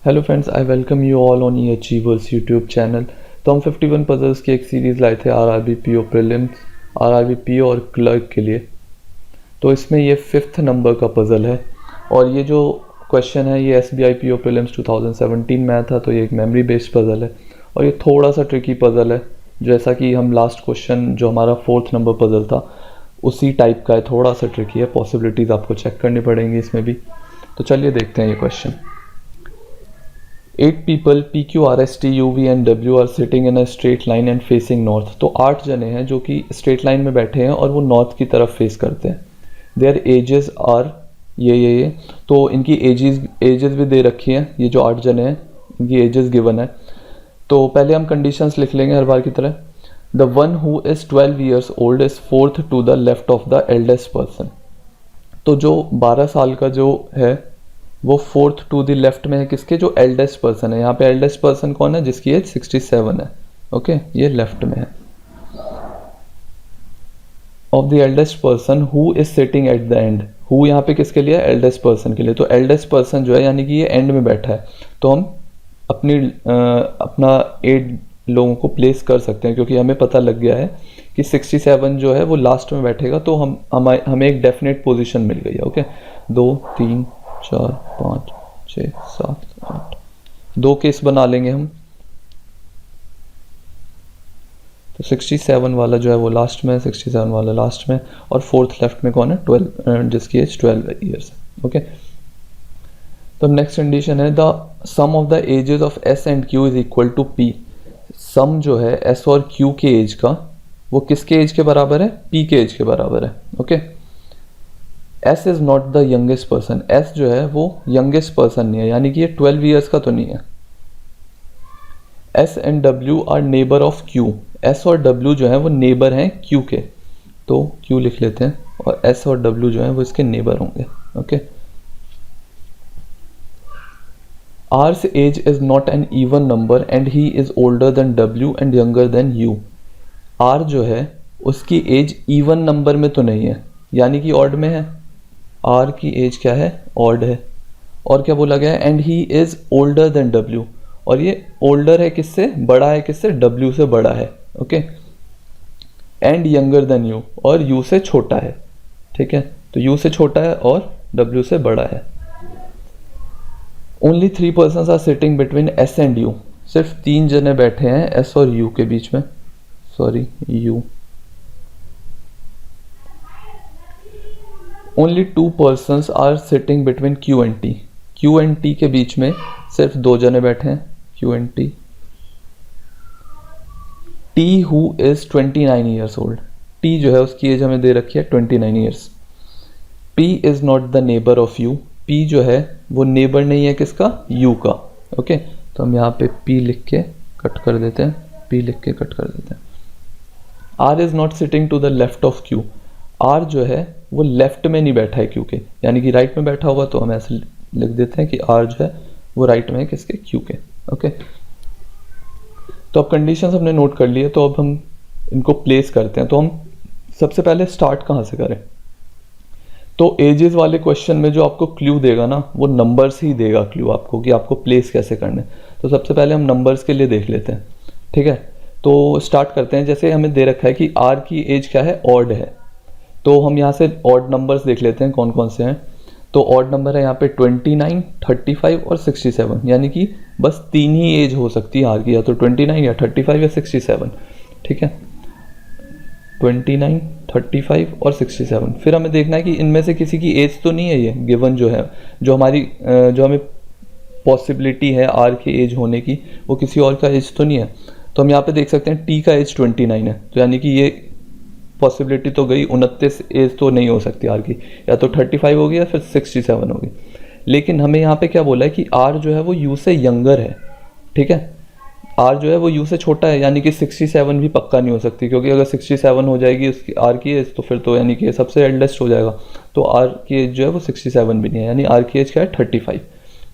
Hello friends, I welcome you all on E achievers YouTube channel. तो हम 51 puzzles की एक सीरीज़ लाए थे RRB PO prelims, RRB PO और क्लर्क के लिए। तो इसमें ये 5th नंबर का पज़ल है और ये जो क्वेश्चन है ये एसबीआई पीओ प्रीलिम्स 2017 में आया था। तो ये एक मेमोरी बेस्ड पज़ल है और ये थोड़ा सा ट्रिकी पज़ल है, जैसा कि हम लास्ट क्वेश्चन जो हमारा 4th नंबर पज़ल था उसी टाइप का है, थोड़ा सा ट्रिकी है। पॉसिबिलिटीज़ आपको चेक करनी पड़ेंगी इसमें भी। तो चलिए देखते हैं ये question. 8 people P, Q, R, S, T, U, V and W are sitting in a straight line and facing north। तो 8 जने हैं जो कि स्ट्रेट लाइन में बैठे हैं और वो नॉर्थ की तरफ फेस करते हैं। Their ages are ये तो इनकी एजेस भी दे रखी हैं। ये जो 8 जने हैं इनकी एजेस गिवन है। तो पहले हम कंडीशंस लिख लेंगे हर बार की तरह। The one who is 12 years old is fourth to the left of the eldest person. तो जो 12 साल का जो है वो फोर्थ टू द लेफ्ट में है किसके, जो एल्डेस्ट पर्सन है। यहाँ पे एल्डेस्ट पर्सन कौन है, जिसकी एज 67 है। ओके, ये लेफ्ट में है। Of the eldest person who is sitting at the end. Who यहाँ पे किसके लिए, एल्डेस्ट पर्सन के लिए। तो एल्डेस्ट पर्सन जो है यानी कि ये एंड में बैठा है, तो हम अपना 8 लोगों को प्लेस कर सकते हैं, क्योंकि हमें पता लग गया है कि 67 जो है वो लास्ट में बैठेगा। तो हमें एक डेफिनेट पोजीशन मिल गई है। ओके, 2 3 4 5 6 7 8 2 केस बना लेंगे हम। तो 67 वाला जो है वो लास्ट में, 67 वाला लास्ट में, और फोर्थ लेफ्ट में कौन है, 12, जिसकी एज 12 ईयर्स है। ओके, तो नेक्स्ट कंडीशन है the sum of the ages of S and Q is equal to P. Sum जो है एस और क्यू के एज का वो किसके एज के बराबर है, पी के एज के बराबर है। Okay, S is not the youngest person. S जो है वो यंगेस्ट पर्सन नहीं है, यानी कि ये 12 ईयर्स का तो नहीं है। S and W are neighbour of Q। S और W जो है वो नेबर हैं Q के, तो Q लिख लेते हैं, और S और W जो है वो इसके नेबर होंगे। Okay, R's age is not an even number and he is older than W and younger than U। R जो है उसकी एज इवन नंबर में तो नहीं है, यानी कि ऑड में है। R की एज क्या है, ऑड है। और क्या बोला गया है, and he is older than W। और ये ओल्डर है किससे, बड़ा है किससे, W से बड़ा है। Okay, and younger than U, और U से छोटा है। ठीक है, तो U से छोटा है और W से बड़ा है। Only 3 persons are sitting between S and U। सिर्फ 3 जने बैठे हैं S और U के बीच में, sorry U। Only 2 persons are sitting between Q and T। Q and T के बीच में सिर्फ 2 जने बैठे हैं, Q and T। T who is 29 years old. T जो है उसकी एज हमें दे रखी है 29 years. P is not the neighbour of U। P जो है वो नेबर नहीं है किसका, U का। ओके, तो हम यहाँ पे P लिख के कट कर देते हैं, P लिख के कट कर देते हैं। R is not sitting to the left of Q। R जो है वो लेफ्ट में नहीं बैठा है Q के, यानी कि राइट में बैठा होगा, तो हम ऐसे लिख देते हैं कि R जो है वो राइट में है किसके, Q के। ओके, तो अब कंडीशंस हमने नोट कर लिए, तो अब हम इनको प्लेस करते हैं। तो हम सबसे पहले स्टार्ट कहाँ से करें, तो एजेस वाले क्वेश्चन में जो आपको क्लू देगा ना, वो नंबर्स ही देगा क्लू आपको कि आपको प्लेस कैसे करना है। तो सबसे पहले हम नंबर्स के लिए देख लेते हैं। ठीक है, तो स्टार्ट करते हैं। जैसे हमें दे रखा है कि R की एज क्या है, ऑड है, तो हम यहाँ से ऑड नंबर्स देख लेते हैं कौन कौन से हैं। तो ऑड नंबर है यहाँ पे 29, 35 और 67, यानी कि बस 3 ही एज हो सकती है R की, या तो 29 या 35 या 67। ठीक है, 29, 35 और 67। फिर हमें देखना है कि इनमें से किसी की एज तो नहीं है ये गिवन जो है, जो हमें पॉसिबिलिटी है R की एज होने की, वो किसी और का एज तो नहीं है। तो हम यहाँ पे देख सकते हैं T का एज 29 है, तो यानी कि ये पॉसिबिलिटी तो गई, 29 एज तो नहीं हो सकती R की, या तो 35 होगी या फिर 67 होगी। लेकिन हमें यहाँ पे क्या बोला है कि R जो है वो U से यंगर है। ठीक है, R जो है वो U से छोटा है, यानी कि 67 भी पक्का नहीं हो सकती, क्योंकि अगर 67 हो जाएगी उसकी R की एज, तो फिर तो यानी कि सबसे एल्डेस्ट हो जाएगा। तो R की एज जो है वो 67 भी नहीं है, यानी R की एज क्या है, 35।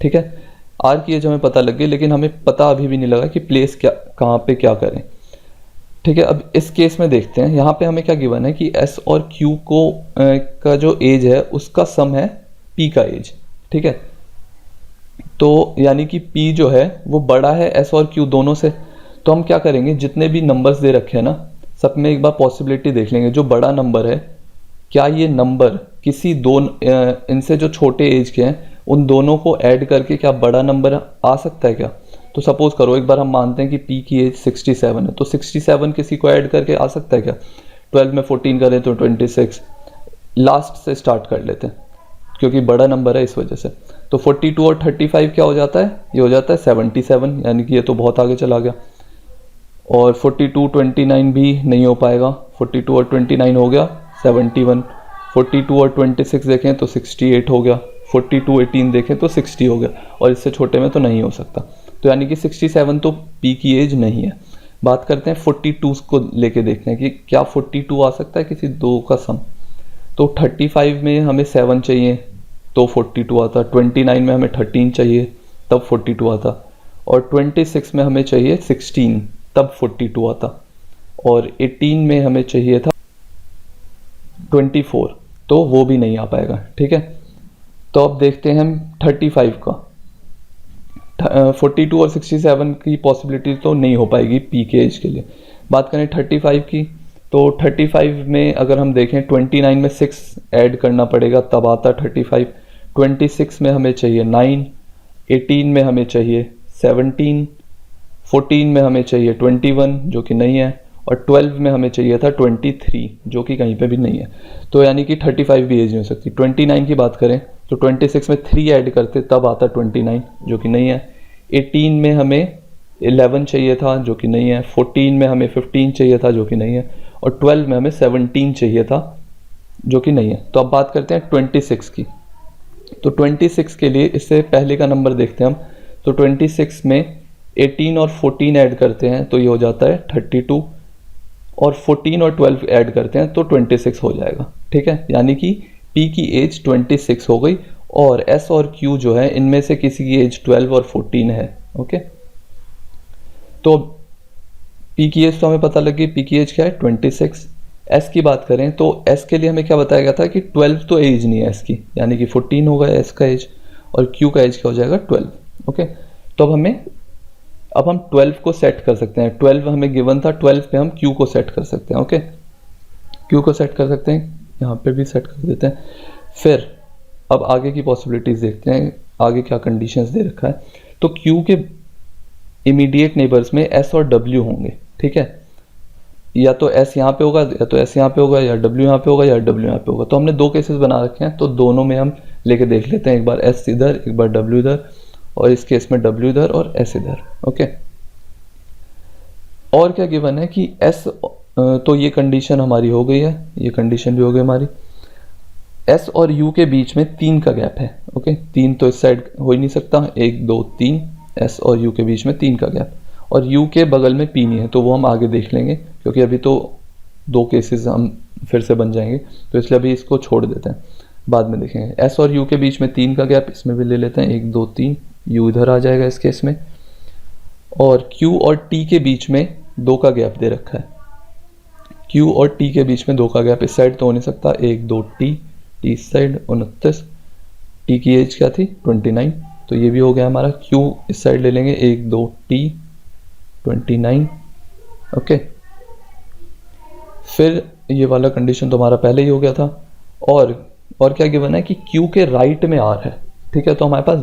ठीक है, R की एज हमें पता लग गई, लेकिन हमें पता अभी भी नहीं लगा कि प्लेस क्या, कहाँ पे क्या करें। ठीक है, अब इस केस में देखते हैं। यहाँ पे हमें क्या गिवन है कि S और Q को का जो एज है उसका सम है P का एज। ठीक है, तो यानी कि P जो है वो बड़ा है S और Q दोनों से। तो हम क्या करेंगे, जितने भी नंबर्स दे रखे हैं ना, सब में एक बार पॉसिबिलिटी देख लेंगे। जो बड़ा नंबर है, क्या ये नंबर किसी दो इनसे जो छोटे एज के हैं उन दोनों को ऐड करके क्या बड़ा नंबर आ सकता है क्या? तो सपोज करो एक बार हम मानते हैं कि P की एज 67 है, तो 67 किसी को ऐड करके आ सकता है क्या? 12 में 14 करें तो 26। लास्ट से स्टार्ट कर लेते हैं क्योंकि बड़ा नंबर है इस वजह से। तो 42 और 35 क्या हो जाता है? ये हो जाता है 77, यानी कि ये तो बहुत आगे चला गया। और 42 29 भी नहीं हो पाएगा, 42 और 29 हो गया 71। 42 और 26 देखें तो 68 हो गया, 42 18 देखें तो 60 हो गया, और इससे छोटे में तो नहीं हो सकता। तो यानी कि 67 तो P की एज नहीं है। बात करते हैं 42 को लेके देखते हैं कि क्या 42 आ सकता है किसी दो का सम। तो 35 में हमें 7 चाहिए तो 42 आता, 29 में हमें 13 चाहिए तब 42 आता, और 26 में हमें चाहिए 16 तब 42 आता, और 18 में हमें चाहिए था 24, तो वो भी नहीं आ पाएगा। ठीक है, तो अब देखते हैं हम 35 का। 42 और 67 की पॉसिबिलिटी तो नहीं हो पाएगी P के एज के लिए। बात करें 35 की, तो 35 में अगर हम देखें 29 में 6 ऐड करना पड़ेगा तब आता 35। 26 में हमें चाहिए 9, 18 में हमें चाहिए 17, 14 में हमें चाहिए 21 जो कि नहीं है, और 12 में हमें चाहिए था 23 जो कि कहीं पे भी नहीं है। तो यानी कि 35 भी एज नहीं हो सकती। 29 की बात करें तो 26 में 3 ऐड करते तब आता 29 जो कि नहीं है। 18 में हमें 11 चाहिए था जो कि नहीं है। 14 में हमें 15 चाहिए था जो कि नहीं है, और 12 में हमें 17 चाहिए था जो कि नहीं है। तो अब बात करते हैं 26 की। तो 26 के लिए इससे पहले का नंबर देखते हैं हम। तो 26 में 18 और 14 ऐड करते हैं तो ये हो जाता है 32, और 14 और 12 ऐड करते हैं तो 26 हो जाएगा। ठीक है, यानी कि P की एज 26 हो गई, और S और Q जो है इनमें से किसी की एज 12 और 14 है। ओके, तो P की एज तो हमें पता लगी, P की एज क्या है 26। S की बात करें तो S के लिए हमें क्या बताया गया था कि 12 तो एज नहीं है S की, यानी कि 14 होगा S का एज, और Q का एज क्या हो जाएगा 12। ओके, तो अब हम 12 को सेट कर सकते हैं। 12 हमें गिवन था, 12 पे हम Q को सेट कर सकते हैं। ओके, Q को सेट कर सकते हैं, यहाँ पे भी सेट कर देते हैं। फिर अब आगे की पॉसिबिलिटीज देखते हैं, आगे क्या कंडीशंस दे रखा है। तो Q के इमीडिएट नेबर्स में S और W होंगे। ठीक है, या तो S यहाँ पे होगा, या तो S यहाँ पे होगा, या W यहाँ पे होगा, या W यहाँ पे होगा। तो हमने दो केसेस बना रखे हैं, तो दोनों में हम लेके देख लेते हैं। एक बार S इधर, एक बार W इधर, और इस केस में W इधर और S इधर। ओके, और क्या गिवन है कि S, तो ये कंडीशन हमारी हो गई है, ये कंडीशन भी हो गई हमारी। S और U के बीच में 3 का गैप है। ओके, 3 तो इस साइड हो ही नहीं सकता, 1 2 3, S और U के बीच में 3 का गैप, और U के बगल में P नहीं है, तो वो हम आगे देख लेंगे क्योंकि अभी तो दो केसेस हम फिर से बन जाएंगे, तो इसलिए अभी इसको छोड़ देते हैं, बाद में देखेंगे। S और U के बीच में 3 का गैप, इसमें भी ले लेते हैं, 1 2 3, U इधर आ जाएगा इस केस में, और Q और T के बीच में 2 का गैप दे रखा है। Q और T के बीच में 2 का गैप, इस साइड तो हो नहीं सकता, 1 2 T इस साइड 29, T की एज क्या थी 29, तो ये भी हो गया हमारा। Q इस साइड ले लेंगे, 1 2 T 29। ओके, फिर ये वाला कंडीशन तो हमारा पहले ही हो गया था, और क्या गिवन है कि Q के राइट में R है। ठीक है, तो हमारे पास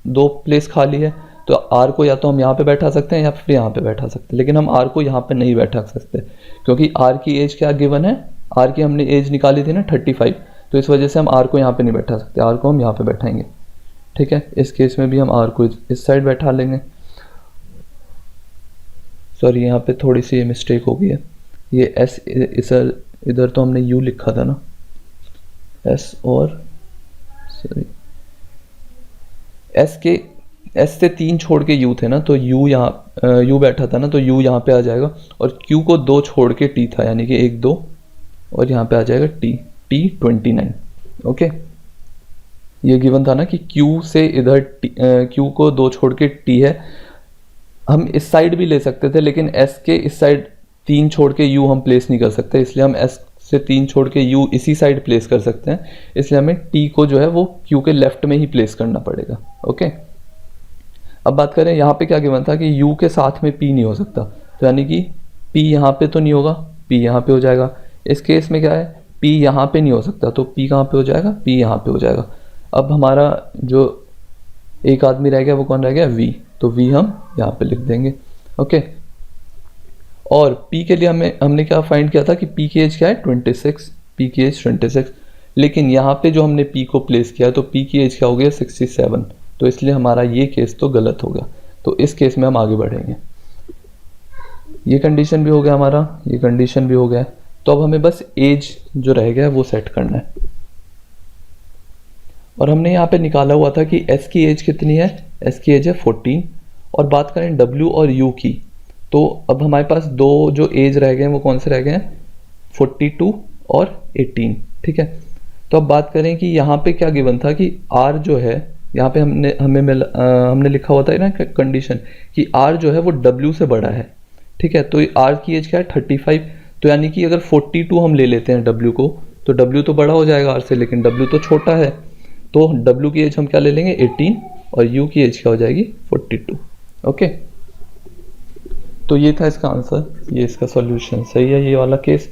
दो प्लेस खाली है, तो R को या तो हम यहाँ पे बैठा सकते हैं या फिर यहाँ पे बैठा सकते हैं, लेकिन हम R को यहाँ पे नहीं बैठा सकते क्योंकि R की एज क्या गिवन है, R की हमने एज निकाली थी ना 35, तो इस वजह से हम R को यहाँ पे नहीं बैठा सकते, R को हम यहाँ पे बैठाएंगे। ठीक है, इस केस में भी हम R को इस साइड बैठा लेंगे। सॉरी, यहाँ पे थोड़ी सी मिस्टेक हो गई है, ये S इधर तो हमने U लिखा था ना, S और सॉरी S से 3 छोड़ के U थे ना, तो U यहाँ U बैठा था ना, तो U यहाँ पे आ जाएगा, और Q को 2 छोड़ के T था, यानी कि 1 2, और यहाँ पे आ जाएगा T 29। ओके, ये गिवन था ना कि Q से इधर Q को 2 छोड़ के T है, हम इस साइड भी ले सकते थे, लेकिन S के इस साइड 3 छोड़ के U हम प्लेस नहीं कर सकते, इसलिए हम S से 3 छोड़ के U इसी साइड प्लेस कर सकते हैं, इसलिए हमें T को जो है वो Q के लेफ्ट में ही प्लेस करना पड़ेगा। ओके, अब बात करें यहाँ पे क्या गिवन था कि u के साथ में p नहीं हो सकता, तो यानी कि p यहाँ पे तो नहीं होगा, p यहाँ पे हो जाएगा। इस केस में क्या है, p यहाँ पे नहीं हो सकता, तो p कहाँ पे हो जाएगा, p यहाँ पे हो जाएगा। अब हमारा जो एक आदमी रह गया वो कौन रह गया, v, तो v हम यहाँ पे लिख देंगे। ओके, और p के लिए हमने क्या फाइंड किया था कि p की एज क्या है 26, p की एज 26, लेकिन यहाँ पे जो हमने p को प्लेस किया तो p की एज क्या हो गया 67, तो इसलिए हमारा ये केस तो गलत हो गया। तो इस केस में हम आगे बढ़ेंगे। ये कंडीशन भी हो गया हमारा, ये कंडीशन भी हो गया। तो अब हमें बस एज जो रह गया है वो सेट करना है। और हमने यहाँ पे निकाला हुआ था कि s की एज कितनी है, s की एज है 14। और बात करें w और u की, तो अब हमारे पास दो जो एज रह गए हैं वो कौन से रह गए हैं, 42 और 18। ठीक है, तो अब बात करें कि यहाँ पे क्या गिवन था कि r जो है, यहाँ पे हमने लिखा हुआ था ना कंडीशन कि r जो है वो w से बड़ा है। ठीक है, तो r की एज क्या है 35, तो यानी कि अगर 42 हम ले लेते हैं w को, तो w तो बड़ा हो जाएगा r से, लेकिन w तो छोटा है, तो w की एज हम क्या ले लेंगे 18 और u की एज क्या हो जाएगी 42। ओके, तो ये था इसका आंसर, ये इसका सॉल्यूशन सही है। ये वाला केस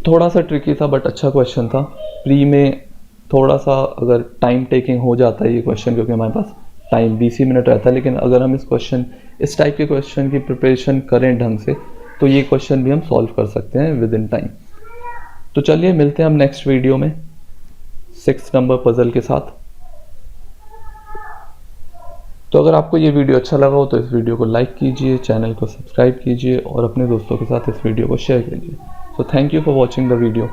थोड़ा सा ट्रिकी था बट अच्छा क्वेश्चन था। प्री में थोड़ा सा अगर टाइम टेकिंग हो जाता है ये क्वेश्चन, क्योंकि हमारे पास टाइम 20 मिनट रहता है, लेकिन अगर हम इस टाइप के क्वेश्चन की प्रिपरेशन करें ढंग से तो ये क्वेश्चन भी हम सॉल्व कर सकते हैं विद इन टाइम। तो चलिए मिलते हैं हम नेक्स्ट वीडियो में 6 नंबर पजल के साथ। तो अगर आपको ये वीडियो अच्छा लगा हो तो इस वीडियो को लाइक कीजिए, चैनल को सब्सक्राइब कीजिए और अपने दोस्तों के साथ इस वीडियो को शेयर कीजिए। So thank you for watching the video.